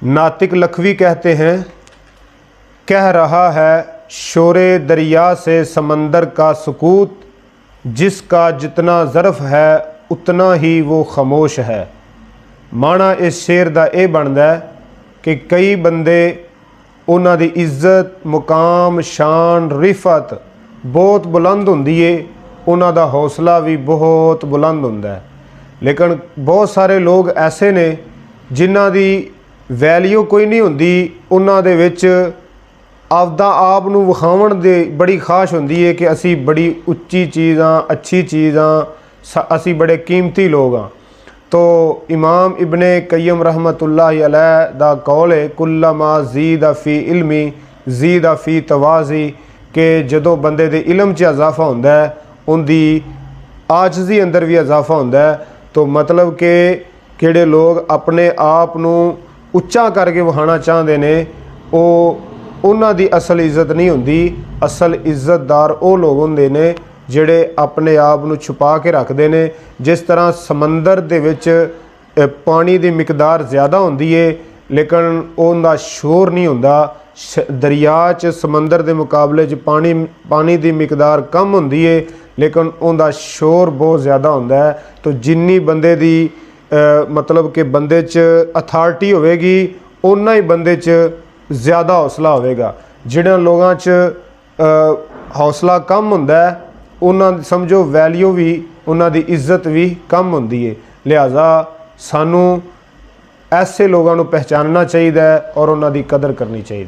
नातिक लखवी कहते हैं, कह रहा है शोरे दरिया से समंदर का सुकूत, जिसका जितना ज़र्फ़ है उतना ही वो खामोश है। माना इस शेर दा ये बनता है कि कई बंदे उन्हां दी इज्जत मुकाम शान रिफत बहुत बुलंद होंदी है, उन्हां दा हौसला भी बहुत बुलंद होंदा है, लेकिन बहुत सारे लोग ऐसे ने जिन्हां दी वैल्यू कोई नहीं होंदी। उन्हां दे विच आपदा आप नूं विखाउण दे बड़ी खाश होंदी है कि असी बड़ी उच्ची चीज़ हाँ, अच्छी चीज़ हाँ, असी बड़े कीमती लोग हाँ। तो इमाम इब्ने कय्यम रहमतुल्लाहि अलैह दा कौल है, कुल्लमा ज़ीदा फ़ी इल्मी ज़ीदा फ़ी तवाज़ी, कि जदों बंदे दे इलम च इजाफा होंदा है उनदी आजजी अंदर भी इजाफा होंदा है। तो मतलब कि किहड़े लोग अपने आप नूं उच्चा करके विखाना चाहते ने, उन्हां दी असल इज्जत नहीं होंदी। असल इज्जतदार वो लोग होंदे ने जिहड़े अपने आप नूं छुपा के रखते हैं। जिस तरह समंदर दे विच पानी की मिकदार ज़्यादा होंदी है लेकिन उनका शोर नहीं होंदा। दरिया च समंदर के मुकाबले च पानी की मिकदार कम होंदी है लेकिन उनका शोर बहुत ज़्यादा होंदा है। तो जिन्नी बंदे दी मतलब कि बंदे च अथॉरिटी होवेगी उन्ना ही बंदे च ज़्यादा हौसला होवेगा। जिन्हां लोगां च हौसला कम होंदा है उन्हां समझो वैल्यू भी, उन्हां दी इज्जत भी कम होंदी है। लिहाजा सानू ऐसे लोगों को पहचानना चाहिए और उन्हां दी कदर करनी चाहिए।